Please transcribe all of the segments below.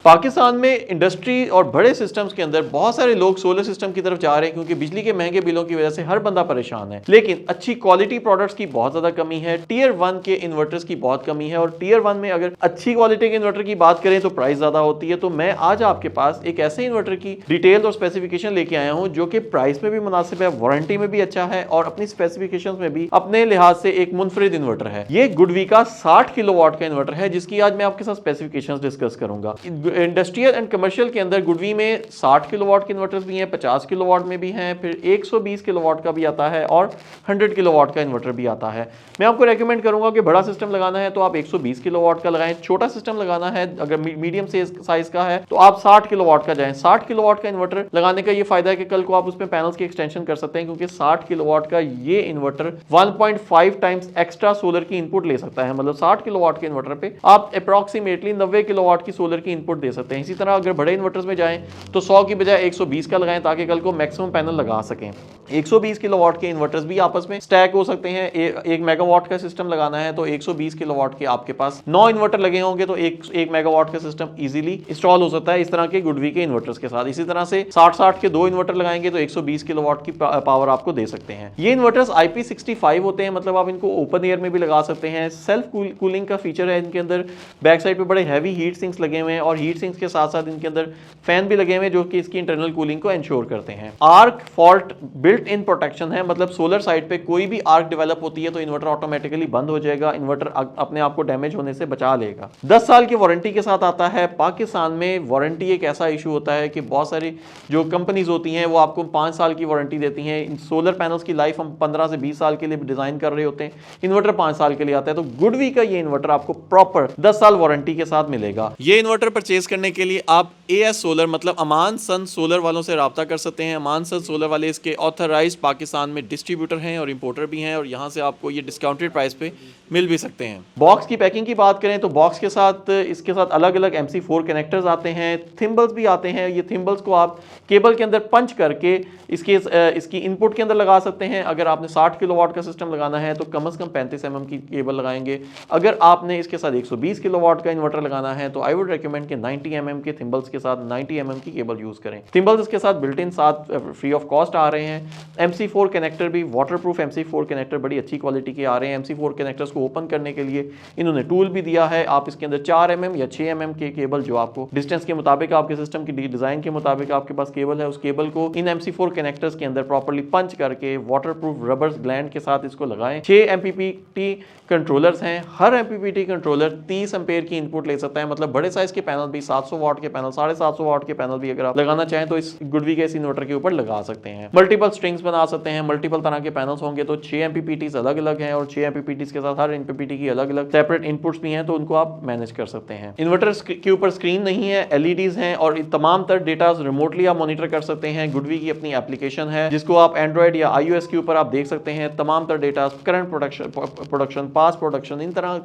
पाकिस्तान में इंडस्ट्री और बड़े सिस्टम्स के अंदर बहुत सारे लोग सोलर सिस्टम की तरफ जा रहे हैं क्योंकि बिजली के महंगे बिलों की वजह से हर बंदा परेशान है। लेकिन अच्छी क्वालिटी प्रोडक्ट्स की बहुत ज्यादा कमी है, टीयर 1 के इन्वर्टर्स की बहुत कमी है और टीयर 1 में अगर अच्छी क्वालिटी के इन्वर्टर की बात करें तो प्राइस ज्यादा होती है। तो मैं आज आपके पास एक ऐसे इन्वर्टर की डिटेल और स्पेसिफिकेशन लेके आया हूं जो कि प्राइस में भी मुनासिब है, वारंटी में भी अच्छा है और अपनी स्पेसिफिकेशन में भी अपने लिहाज से एक मुनफरिद इन्वर्टर है। ये गुडवी का 60 किलोवाट का इन्वर्टर है जिसकी आज मैं आपके साथ स्पेसिफिकेशन डिस्कस करूंगा। इंडस्ट्रियल एंड कमर्शियल के अंदर गुडवी में 60 किलोवाट के इन्वर्टर्स भी हैं, 50 किलोवाट में भी हैं, फिर 120 किलोवाट का भी आता है और 100 किलोवाट का इन्वर्टर भी आता है। मैं आपको रेकमेंड करूंगा कि बड़ा सिस्टम लगाना है तो आप 120 किलोवाट का लगाएं, छोटा सिस्टम लगाना है अगर मीडियम साइज का है तो आप 60 किलोवाट का जाएं। 60 किलोवाट का इन्वर्टर लगाने का ये फायदा है कि कल को आप उसमें पैनल्स की एक्सटेंशन कर सकते हैं क्योंकि 60 किलोवाट का ये इन्वर्टर 1.5 टाइम्स एक्स्ट्रा सोलर की इनपुट ले सकता है। मतलब 60 किलोवाट के इन्वर्टर पे आप अप्रॉक्सीमेटली 90 किलोवाट की सोलर की इनपुट दे सकते हैं। इसी तरह अगर बड़े इन्वर्टर्स में जाएं तो 100 की बजाय 120 का लगाएं ताकि कल को मैक्सिमम पैनल लगा सकें। 120 किलोवाट के इन्वर्टर्स भी आपस में स्टैक हो सकते हैं। एक मेगावाट का सिस्टम लगाना है तो 120 किलोवाट के आपके पास 9 इन्वर्टर लगे होंगे तो एक मेगावाट का सिस्टम इजीली इंस्टॉल हो सकता है इस तरह के गुडवी के इन्वर्टर्स के साथ। इसी तरह से 60-60 के 2 इन्वर्टर लगाएंगे तो 120 किलोवाट की पावर आपको दे सकते हैं। ये इन्वर्टर्स IP65 होते हैं, मतलब आप इनको ओपन एयर में भी लगा सकते हैं। सेल्फ कूलिंग का फीचर है इनके अंदर। बैक साइड पे बड़े हैवी हीट सिंक्स लगे हुए हैं और हीट सिंक्स के साथ साथ इनके अंदर फैन भी लगे हुए हैं जो कि इसकी इंटरनल कूलिंग को इंश्योर करते हैं। Arc fault built in protection है, मतलब सोलर साइड पे कोई भी आर्क डेवलप होती है तो इन्वर्टर ऑटोमेटिकली बंद हो जाएगा, इन्वर्टर अपने आप को डैमेज होने से बचा लेगा। 10 साल की वारंटी के साथ आता है। पाकिस्तान में वारंटी एक ऐसा इशू होता है कि बहुत सारी जो कंपनीज होती हैं वो आपको 5 साल की वारंटी देती हैं। इन सोलर पैनल्स की लाइफ हम 15 से 20 साल के लिए डिजाइन कर रहे होते हैं, इन्वर्टर 5 साल के लिए आता है। तो गुडवी का ये इन्वर्टर आपको प्रॉपर 10 साल वारंटी के साथ मिलेगा। ये इन्वर्टर परचेज करने के लिए आप AS सोलर मतलब अमान सन सोलर वालों से राब्ता कर सकते हैं। अमान सन सोलर वाले इसके ऑथराइज्ड पाकिस्तान में डिस्ट्रीब्यूटर हैं और इंपोर्टर भी हैं और यहाँ से आपको ये डिस्काउंटेड प्राइस पे मिल भी सकते हैं। बॉक्स की पैकिंग की बात करें तो बॉक्स के साथ इसके साथ अलग अलग MC4 कनेक्टर्स आते हैं, थिम्बल्स भी आते हैं। ये थिम्बल्स को आप केबल के अंदर पंच करके इसकी इनपुट के अंदर लगा सकते हैं। अगर आपने 60 किलोवाट का सिस्टम लगाना है तो कम से कम 35 mm की केबल लगाएंगे। अगर आपने इसके साथ 120 किलोवाट का इन्वर्टर लगाना है तो आई वुड रिकमेंड कि 90 mm के थिम्बल्स के साथ 90 mm की केबल यूज करें। थिम्बल्स इसके साथ बिल्ट इन साथ फ्री ऑफ कॉस्ट आ रहे हैं। MC4 कनेक्टर भी वाटरप्रूफ MC4 कनेक्टर बड़ी अच्छी क्वालिटी के आ रहे हैं। MC4 कनेक्टर्स को ओपन करने के लिए इन्होंने टूल भी दिया है। आप इसके अंदर 4 mm या 6 mm के केबल जो आपको डिस्टेंस के मुताबिक आपके सिस्टम की डिजाइन के मुताबिक आपके पास केबल है उस केबल को इन MC4 कनेक्टर्स के अंदर प्रॉपर्ली पंच करके वाटरप्रूफ रबर ग्लैंड के साथ इसको लगाएं। 6 MPPT कंट्रोलर्स हैं। हर MPPT कंट्रोलर 30 एम्पेयर की इनपुट ले सकता है। मतलब बड़े साइज के पैनल भी 700 वाट के पैनल 750 वाट के पैनल भी अगर आप लगाना चाहें तो इस गुडवी के इस इन्वर्टर के ऊपर लगा सकते हैं। मल्टीपल स्ट्रिंग्स बना सकते हैं। मल्टीपल तरह के पैनल्स होंगे तो 6 MPPTs अलग अलग हैं और 6 MPPTs के साथ हर MPPT की अलग अलग सेपरेट इनपुट्स भी हैं तो उनको आप मैनेज कर सकते हैं। इन्वर्टर के ऊपर स्क्रीन नहीं है, LEDs हैं और तमाम तर डेटा रिमोटली आप मॉनिटर कर सकते हैं। गुडवी की अपनी एप्लीकेशन है जिसको आप एंड्रॉइड या iOS के ऊपर आप देख सकते हैं। तमाम तर data, current production, past production,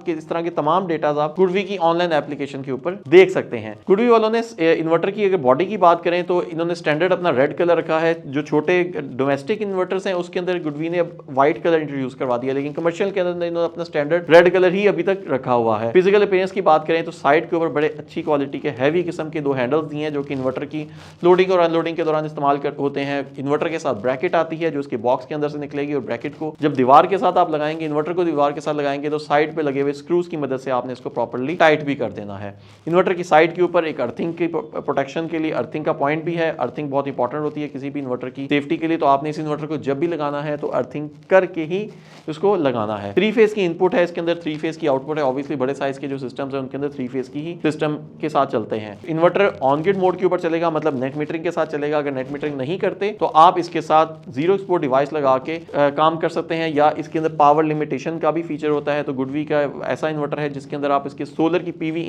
इस तरह के तमाम डेटा आप गुडवी की ऑनलाइन एप्लीकेशन के ऊपर देख सकते हैं। गुडवी वालों ने इन्वर्टर की अगर बॉडी की बात करें तो इन्होंने स्टैंडर्ड अपना रेड कलर रखा है। जो छोटे डोमेस्टिक इन्वर्टर्स हैं उसके अंदर गुडवी ने व्हाइट कलर इंट्रोड्यूस करवा दिया, लेकिन कमर्शियल के अंदर इन्होंने अपना स्टैंडर्ड रेड कलर ही अभी तक रखा हुआ है। फिजिकल अपीयरेंस की बात करें तो साइड के ऊपर बड़े अच्छी क्वालिटी के हैवी किस्म के 2 हैंडल्स दिए हैं जो कि इन्वर्टर की लोडिंग और अनलोडिंग के दौरान इस्तेमाल होते हैं। इन्वर्टर के साथ ब्रैकेट आती है जो उसके बॉक्स के अंदर से निकलेगी और ब्रैकेट को जब दीवार के साथ आप लगाएंगे, इन्वर्टर को दीवार के साथ लगाएंगे तो साइड पे लगे हुए स्क्रूज की मदद से आपने इसको प्रॉपर्ली टाइट भी कर देना है। इन्वर्टर की साइड के ऊपर एक अर्थिंग की प्रोटेक्शन के लिए अर्थिंग का पॉइंट भी है। अर्थिंग बहुत इंपॉर्टेंट होती है किसी भी इन्वर्टर की सेफ्टी के लिए, तो आपने इस इन्वर्टर को जब भी लगाना है तो अर्थिंग करके ही इसको लगाना है। 3 फेज की इनपुट है इसके अंदर, 3 फेज की आउटपुट है। ऑब्वियसली बड़े साइज के जो सिस्टम्स हैं उनके अंदर 3 फेज की ही सिस्टम के साथ चलते हैं। इन्वर्टर ऑन ग्रिड मोड के ऊपर चलेगा, मतलब नेट मीटरिंग के साथ चलेगा। अगर नेट मीटरिंग नहीं करते तो आप इसके साथ जीरो एक्सपोर्ट डिवाइस लगा के काम कर सकते हैं, या इसके अंदर पावर लिमिटेशन का भी फीचर होता है। तो गुडवी का ऐसा इन्वर्टर है जिसके अंदर आप इसके सोलर की PV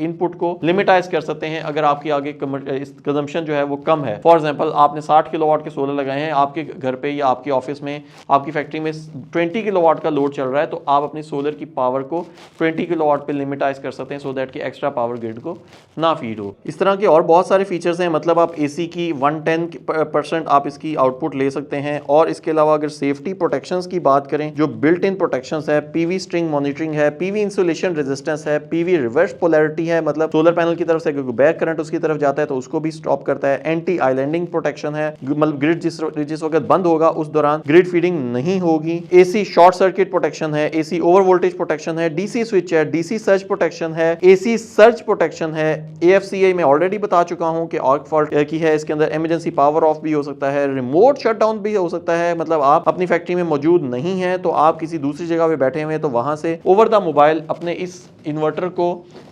इनपुट को लिमिटाइज कर सकते हैं अगर आपकी आगे कंजम्पशन जो है वो कम है। फॉर एग्जांपल आपने 60 किलोवाट के सोलर लगाए हैं, आपके घर पे या आपके ऑफिस में, आपकी फैक्ट्री में 20 किलोवाट का लोड चल रहा है, तो तो आप अपनी सोलर की पावर को 20 किलोवाट पे लिमिटाइज कर सकते हैं, सो दैट कि एक्स्ट्रा पावर ग्रिड को ना फीड हो। इस तरह के और बहुत सारे फीचर्स हैं, मतलब आप एसी की 110% आप इसकी आउटपुट ले सकते हैं। और इसके अलावा अगर सेफ्टी प्रोटेक्शंस की बात करें, जो बिल्ट इन प्रोटेक्शंस है, पीवी स्ट्रिंग मॉनिटरिंग है, पीवी इंसुलेशन रेजिस्टेंस है, पीवी रिवर्स पोलैरिटी है, मतलब सोलर पैनल की तरफ से अगर बैक करंट उसकी तरफ जाता है तो उसको भी स्टॉप करता है। एंटी आइलैंडिंग प्रोटेक्शन है, मतलब ग्रिड जिस वक्त बंद होगा उस दौरान ग्रिड फीडिंग नहीं होगी। एसी शॉर्ट सर्किट प्रोटेक्शन है, एसी ओवर वोल्टेज प्रोटेक्शन है, डीसी स्विच है, डीसी सर्ज प्रोटेक्शन है, एसी सर्ज प्रोटेक्शन है। एएफसीआई मैं ऑलरेडी बता चुका हूं कि आर्क फॉल्ट की है, इसके अंदर इमरजेंसी पावर ऑफ भी हो सकता है, रिमोट शटडाउन भी हो सकता है, मतलब आप अपनी फैक्ट्री में मौजूद नहीं है तो आप किसी दूसरी जगह पे बैठे हुए हैं तो वहां से ओवर द मोबाइल अपने इस इन्वर्टर को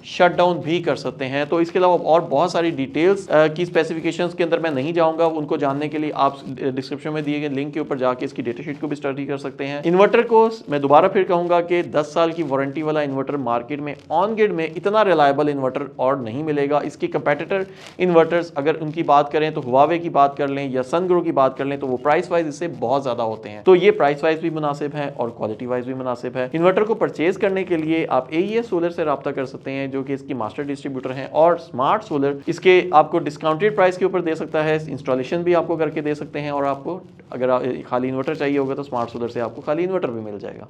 शट डाउन भी कर सकते हैं। तो इसके अलावा और बहुत सारी डिटेल्स की स्पेसिफिकेशंस के अंदर मैं नहीं जाऊंगा, उनको जानने के लिए आप डिस्क्रिप्शन में दिए गए लिंक के ऊपर जाके इसकी डेटा शीट को भी स्टडी कर सकते हैं। इन्वर्टर को मैं दोबारा फिर कहूंगा कि 10 साल की वारंटी वाला इन्वर्टर मार्केट में ऑन ग्रिड में इतना रिलायबल इन्वर्टर और नहीं मिलेगा। इसके कंपेटिटर इन्वर्टर्स अगर उनकी बात करें तो हुआवे की बात कर लें या सनग्रो की बात कर लें तो वो प्राइस वाइज इससे बहुत ज्यादा होते हैं। तो ये प्राइस वाइज भी मुनासिब है और क्वालिटी वाइज भी मुनासिब है। इन्वर्टर को परचेज करने के लिए आप एईएस सोलर से राब्ता कर सकते हैं, जो कि इसकी मास्टर डिस्ट्रीब्यूटर हैं, और स्मार्ट सोलर इसके आपको डिस्काउंटेड प्राइस के ऊपर दे सकता है, इंस्टॉलेशन भी आपको करके दे सकते हैं, और आपको अगर खाली इन्वर्टर चाहिए होगा तो स्मार्ट सोलर से आपको खाली इन्वर्टर भी मिल जाएगा।